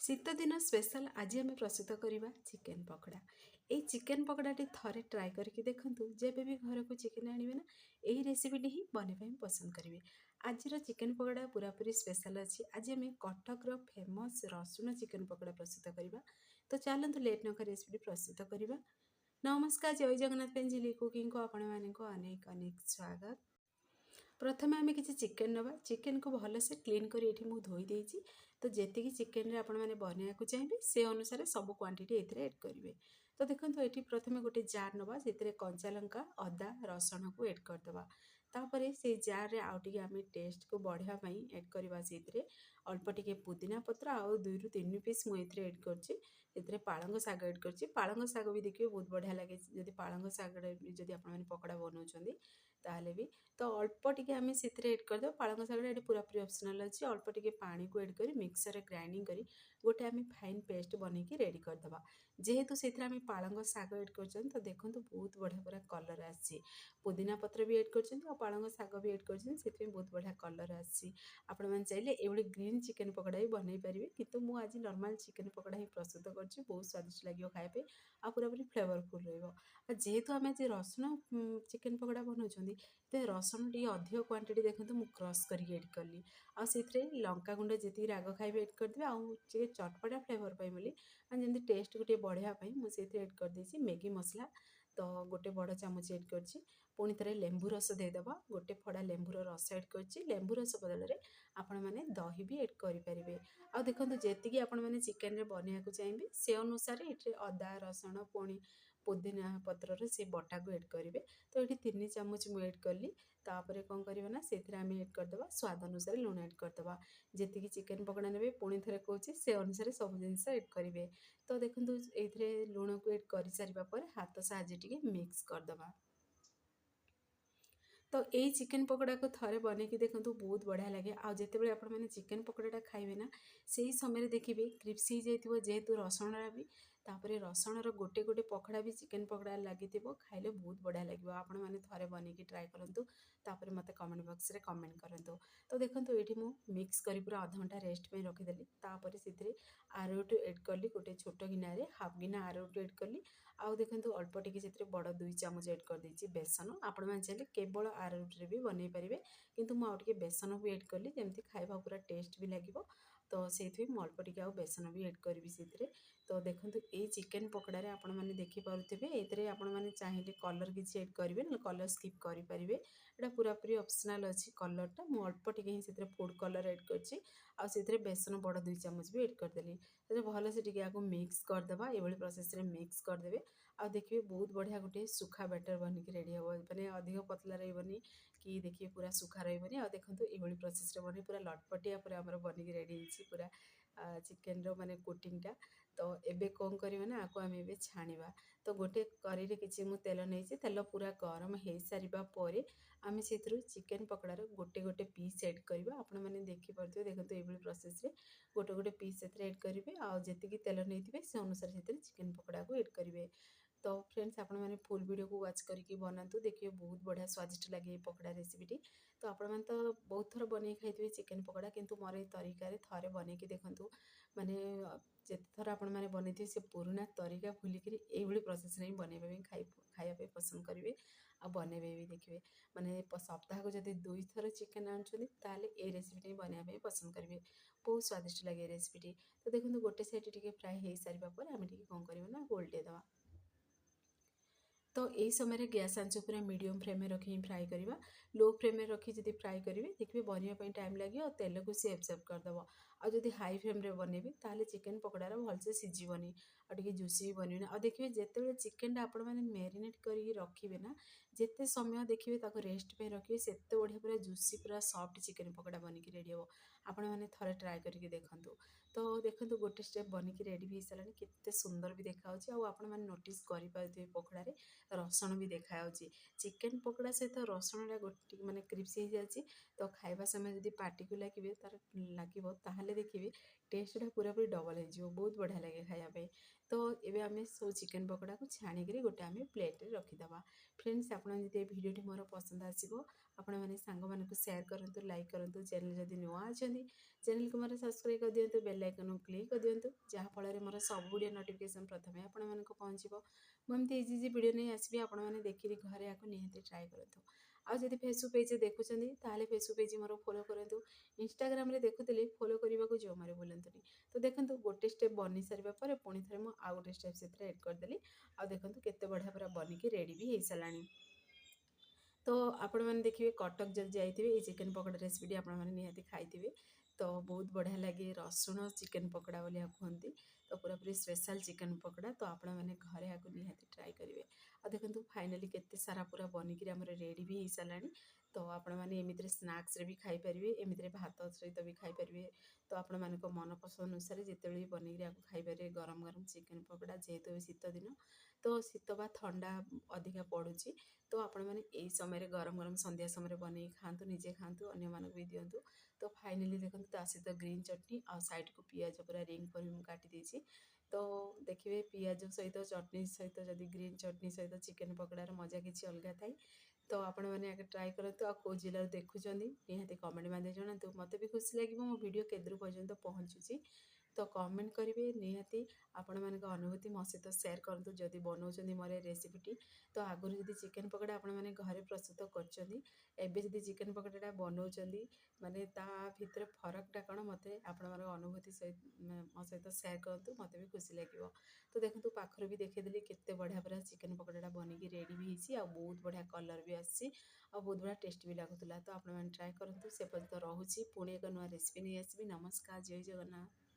शीत दिन स्पेशल आज आम प्रस्तुत करवा चिकेन पकड़ा। ये चिकेन पकड़ाटी थरे ट्राए करके देखूँ जब भी घर को चिकेन आने ना यही रेसिपीटी ही बनवाई पसंद करेंगे। आज चिकेन पकड़ा पूरापूरी स्पेशल अच्छी। आज आम कटकर फेमस रसुण चिकेन पकड़ा प्रस्तुत करवा। तो चलते लेट नक रेसिपी प्रस्तुत करवा। नमस्कार, जय जगन्नाथ पेंजिली कुकिंग को आपण मानक अनेक अनेक स्वागत। प्रथम आम कि चिकेन नवा। चिकेन को भलसे क्लीन कर धोई देती। तो जी चिकेन आपण मैंने बनवाक चाहिए से अनुसार सब क्वांटिटी एड करेंगे। तो देखो ये प्रथम गोटे जार नवा से कंचा लंका अदा रसुण को एड करदे। तापर से जार रे आउटे आम टेस्ट को बढ़ावाई एड करवा से अल्प टिके पुदीना पत्र आउ 2 ରୁ 3 पीस मुझे एड कर पालंग शाग एड कर। पालंग शाग भी देखिए बहुत बढ़िया लगे जब पालंग शाग जब आप पकड़ा बनाऊँ ताहले भी। तो अल्प टिके आम से एड करदे। पालंग शाग ये पूरापूरी ऑप्शनल अच्छी। अल्प टिके पानी को एड कर मिक्सर ग्राइंडिंग करी गोटे आम फाइन पेस्ट बनईकी रेडी करदे। जेहेतु से आम पालंग शाग एड कर तो देखो बहुत बढ़िया पूरा कलर आसी। पुदीना पत्र भी एड कर पालंग शाग भी एड कर बहुत बढ़िया कलर आसी। आपण मैंने चाहिए ये ग्रीन चिकेन पकड़ा भी बनई पारे कि मुझे आज नॉर्मल चिकेन पकड़ा ही प्रस्तुत कर बहुत स्वादिष्ट लगे खाइबे आ पूरापूरी फ्लेवरफुल जेहेतु आम आज रसुण चिकेन पकड़ा बनाऊँ तो रसुण टी अधिक क्वांटिटी देखो मुझे क्रश करके एड कली आते लंका गुंड जी राग खाइबे एड करदे आगे चटपटा फ्लेवर पाई जमी टेस्ट को बढ़ावाई मुझे एड कर मैगी मसला। तो गोटे बड़ चामच एड कर पुणी थे लेंबू रस देदेव गोटे फड़ा लेंबूर रस एड कर लेंबू रस बदल में आपण मैंने दही भी एड करेंगे। आ देखो जी आपण मैंने चिकेन बनवाक चाहिए से अनुसार ये अदा रसुण पुणी पुदीना पत्र से बटा को एड करेंगे। तो ये 3 चामच मुझे एड कली। तापर कौन करना से आम एड करदे स्वाद अनुसार लुण एड करदे जी चिकेन पकड़ा ने पुणी थे कौन से अनुसार सब जिनस एड करेंगे। तो देखो ये लुण को एड कर सारापर हाथ साहाଯ୍य टिके मिक्स करदे। तो यही चिकेन पकड़ा को थे बनईकी देखो बहुत बढ़िया लगे। आज जिते आप चिकेन पकड़ाटा खाइबे ना से समय देखिए क्रिप्सी हो जेहेतु रसुण भी तापर रसुणर गोटे गोटे पकड़ा भी चिकेन पकड़ा लगी खाइले बहुत बढ़िया लगे। आपण मैंने थे बनईकी ट्राए करूँ तापर मत कमेंट बॉक्स रे कमेंट करूँ। तो देखो ये मिक्स कर पूरा आधा घंटा रेस्ट पे रखीदेली। तापर से आरोट एड कली गोटे छोट गिनारे हाफ गिना आरोट एड कली। आउ देखो अल्प टिके से बड़ 2 चामच एड कर देती बेसन। आपण मैंने चाहिए केवल आरोट भी बनई पारे किंतु मुझे बेसन भी एड कली जमी खाଇବା पूरा टेस्ट भी लगे। तो से अल्प टिके आ बेसन भी एड करी से। तो देखो ये चिकेन पकड़े आपण मैंने देखिपे ये आपण मैंने चाहिए कलर किसी एड करेंगे ना कलर स्किप करेंगे। यहाँ पूरापूरी ऑप्शनल अच्छी कलरटा मुझे अल्प टिके ही से फूड कलर एड कर बेसन बड़ 2 चामच भी एड करदेली। तो भल से टिके आपको मिक्स करदे ये प्रोसेस रे मिक्स करदे। आ देखिए बहुत बढ़िया गोटे सुखा बैटर बनिक रेडी हे मैंने अधिक पतला रही कि देखिए पूरा सुखा रही आ देखो ये प्रोसेस बन पूरा लटपटिया पूरा आमर बनिक रेडी पूरा चिकेन रो माने कोटिंगटा। तो एबे कौन करवा ना आपको आम ए छाणा। तो गोटे कढ़ी किसी मुझे तेल नहीं तेल पूरा गरम हो सारापर आम से चिकेन पकड़ार गोटे गोटे पीस एड करवा। आपण मैंने देखिपे देखो ये प्रोसेस रे गोटे गोटे पीस एड करेंगे आती तेल नहीं से अनुसार से चिकेन पकड़ा को एड करेंगे। तो फ्रेंड्स आपण मैंने फुल वीडियो को वाच करके बनातु देखिए बहुत बढ़िया स्वादिष्ट लगे पकड़ा रेसिपीटी। तो आपण मैंने तो बहुत थर बन खाई चिकेन पकड़ा किंतु मोर ये तरीका थे बनईकी देखूँ माने जिते थर आपण मैंने बनई से पुराना तरीका भूलिक ये प्रोसेस ही बनवाई खाइबा पसंद करेंगे आ बनइबे भी देखिए माने सप्ताह को जब 2 थर चिकेन आने ये रेसिपीटी बनवाई पसंद करेंगे बहुत स्वादिष्ट लगे रेसिपीटी। तो देखो गोटे साइड टे फ्राए हो सारापर आम कौन करना ओल्टेदवा। तो यही समय गैस आंच पूरा मीडियम फ्लेम में रखी फ्राए करवा। लो फ्लेम में रखी जब फ्राए करेंगे देखिए बनवाई टाइम लगे और तेल को सी एब्जर्व करदेव। आदि हाई फ्लेम रे बनइबे ताले चिकेन पकड़ार भलसे सीझीबनी और जुसी भी बनना। और देखिए जिते चिकेन आपण मैंने मैरिनेट करके रखिए ना जिते समय देखिए रेस्ट पे रखिए से बढ़िया पूरा जुसी पूरा सॉफ्ट चिकेन पकड़ा बनिक रेडी हे। आपण मैंने थे ट्राए करके देखूँ। तो देखो गोटे स्टेप बनिक रेडी भी सारा केते सुंदर भी देखा आपण मैंने नोटिस करेंगे पकड़ारे रसुण भी देखा चिकेन पकड़ा सहित रसुणा गोटे माने क्रिप्स हो जाए। तो खाइबा समय जब पार्टी को लगे तार लगे ଖାଇଲେ ଦେଖିବେ ଟେଷ୍ଟଟା ପୁରାପୁରି ଡବଲ୍ ହେଇଯିବ, ବହୁତ ବଢ଼ିଆ ଲାଗେ ଖାଇବା ପାଇଁ। ତ ଏବେ ଆମେ ସବୁ ଚିକେନ୍ ପକୋଡ଼ାକୁ ଛାଣିକିରି ଗୋଟେ ଆମେ ପ୍ଲେଟ୍ରେ ରଖିଦେବା। ଫ୍ରେଣ୍ଡସ୍, ଆପଣ ଯଦି ଏ ଭିଡ଼ିଓଟି ମୋର ପସନ୍ଦ ଆସିବ, ଆପଣମାନେ ସାଙ୍ଗମାନଙ୍କୁ ସେୟାର କରନ୍ତୁ, ଲାଇକ୍ କରନ୍ତୁ। ଚ୍ୟାନେଲ୍ ଯଦି ନୂଆ ଅଛନ୍ତି, ଚ୍ୟାନେଲ୍କୁ ମୋର ସବସ୍କ୍ରାଇବ୍ କରିଦିଅନ୍ତୁ, ବେଲ୍ ଆଇକନ୍କୁ କ୍ଲିକ୍ କରିଦିଅନ୍ତୁ, ଯାହାଫଳରେ ମୋର ସବୁ ଭିଡ଼ିଓ ନୋଟିଫିକେସନ୍ ପ୍ରଥମେ ଆପଣମାନଙ୍କୁ ପହଞ୍ଚିବ। ମୁଁ ଏମିତି ଇଜି ଇଜି ଭିଡ଼ିଓ ନେଇ ଆସିବି, ଆପଣମାନେ ଦେଖିକି ଘରେ ଆକୁ ନିହାତି ଟ୍ରାଏ କରନ୍ତୁ। ଆଉ ଯଦି ଫେସବୁକ୍ ପେଜ୍ ଦେଖୁଛନ୍ତି, ତାହେଲେ ଫେସବୁକ୍ ପେଜ୍ ମୋର ଫଲୋ କରନ୍ତୁ। ଇନଷ୍ଟାଗ୍ରାମରେ ଦେଖୁଥିଲେ ଫଲୋ କରିବାକୁ ଜମାରୁ ଭୁଲନ୍ତୁନି। ତ ଦେଖନ୍ତୁ, ଗୋଟେ ଷ୍ଟେପ୍ ବନି ସାରିବା ପରେ ପୁଣି ଥରେ ମୁଁ ଆଉ ଗୋଟେ ଷ୍ଟେପ୍ ସେଥିରେ ଏଡ଼୍ କରିଦେଲି। ଆଉ ଦେଖନ୍ତୁ କେତେ ବଢ଼ିଆ ପୁରା ବନିକି ରେଡ଼ି ବି ହେଇସାରିଲାଣି। ତ ଆପଣମାନେ ଦେଖିବେ କଟକ ଯଦି ଯାଇଥିବେ ଏଇ ଚିକେନ୍ ପକୋଡ଼ା ରେସିପିଟି ଆପଣମାନେ ନିହାତି ଖାଇଥିବେ। ତ ବହୁତ ବଢ଼ିଆ ଲାଗେ, ରସୁଣ ଚିକେନ୍ ପକୋଡ଼ା ବୋଲି ଆକୁ କୁହନ୍ତି। ତ ପୁରାପୁରି ସ୍ପେଶାଲ୍ ଚିକେନ୍ ପକୋଡ଼ା। ତ ଆପଣମାନେ ଘରେ ଆକୁ ନିହାତି ଟ୍ରାଏ କରିବେ। ଆଉ ଦେଖନ୍ତୁ ଫାଇନାଲି କେତେ ସାରା ପୁରା ବନିକିରି ଆମର ରେଡ଼ି ବି ହେଇସାରିଲାଣି। ତ ଆପଣମାନେ ଏମିତିରେ ସ୍ନାକ୍ସରେ ବି ଖାଇପାରିବେ, ଏମିତିରେ ଭାତ ସହିତ ବି ଖାଇପାରିବେ। ତ ଆପଣମାନଙ୍କ ମନ ପସନ୍ଦ ଅନୁସାରେ ଯେତେବେଳେ ବି ବନେଇକିରି ଆକୁ ଖାଇପାରିବେ। ଗରମ ଗରମ ଚିକେନ୍ ପକୋଡ଼ା, ଯେହେତୁ ଏବେ ଶୀତ ଦିନ, ତ ଶୀତ ବା ଥଣ୍ଡା ଅଧିକା ପଡ଼ୁଛି। ତ ଆପଣମାନେ ଏଇ ସମୟରେ ଗରମ ଗରମ ସନ୍ଧ୍ୟା ସମୟରେ ବନେଇକି ଖାଆନ୍ତୁ, ନିଜେ ଖାଆନ୍ତୁ, ଅନ୍ୟମାନଙ୍କୁ ବି ଦିଅନ୍ତୁ। ତ ଫାଇନାଲି ଦେଖନ୍ତୁ ତା ସହିତ ଗ୍ରୀନ୍ ଚଟନି ଆଉ ସାଇଡ଼କୁ ପିଆଜ ପୁରା ରିଙ୍ଗ କରି ମୁଁ କାଟି ଦେଇଛି। ତ ଦେଖିବେ ପିଆଜ ସହିତ ଚଟନି ସହିତ ଯଦି ଗ୍ରୀନ୍ ଚଟନି ସହିତ ଚିକେନ୍ ପକୋଡ଼ାର ମଜା କିଛି ଅଲଗା ଥାଏ। ତ ଆପଣମାନେ ଆଗେ ଟ୍ରାଏ କରନ୍ତୁ। ଆଉ କେଉଁ ଜିଲ୍ଲାରୁ ଦେଖୁଛନ୍ତି ନିହାତି କମେଣ୍ଟ ମାଧ୍ୟମରେ ଜଣାନ୍ତୁ। ମୋତେ ବି ଖୁସି ଲାଗିବ ମୋ ଭିଡ଼ିଓ କେତେଦୂର ପର୍ଯ୍ୟନ୍ତ ପହଞ୍ଚୁଛି। ତ କମେଣ୍ଟ କରିବେ ନିହାତି, ଆପଣମାନଙ୍କ ଅନୁଭୂତି ମୋ ସହିତ ସେୟାର କରନ୍ତୁ। ଯଦି ବନାଉଛନ୍ତି ମୋର ଏ ରେସିପିଟି, ତ ଆଗରୁ ଯଦି ଚିକେନ୍ ପକୋଡ଼ା ଆପଣମାନେ ଘରେ ପ୍ରସ୍ତୁତ କରିଛନ୍ତି, ଏବେ ଯଦି ଚିକେନ୍ ପକୋଡ଼ାଟା ବନାଉଛନ୍ତି, ମାନେ ତା ଭିତରେ ଫରକଟା କ'ଣ ମୋତେ ଆପଣଙ୍କର ଅନୁଭୂତି ମୋ ସହିତ ସେୟାର କରନ୍ତୁ, ମୋତେ ବି ଖୁସି ଲାଗିବ। ତ ଦେଖନ୍ତୁ ପାଖରୁ ବି ଦେଖେଇଦେଲି କେତେ ବଢ଼ିଆ ପୁରା ଚିକେନ୍ ପକୋଡ଼ାଟା ବନିକି ରେଡ଼ି ବି ହେଇଛି। ଆଉ ବହୁତ ବଢ଼ିଆ କଲର୍ ବି ଆସିଛି, ଆଉ ବହୁତ ବଢ଼ିଆ ଟେଷ୍ଟ ବି ଲାଗୁଥିଲା। ତ ଆପଣମାନେ ଟ୍ରାଏ କରନ୍ତୁ। ସେ ପର୍ଯ୍ୟନ୍ତ ରହୁଛି, ପୁଣି ଏକ ନୂଆ ରେସିପି ନେଇ ଆସିବି। ନମସ୍କାର, ଜୟ ଜଗନ୍ନାଥ।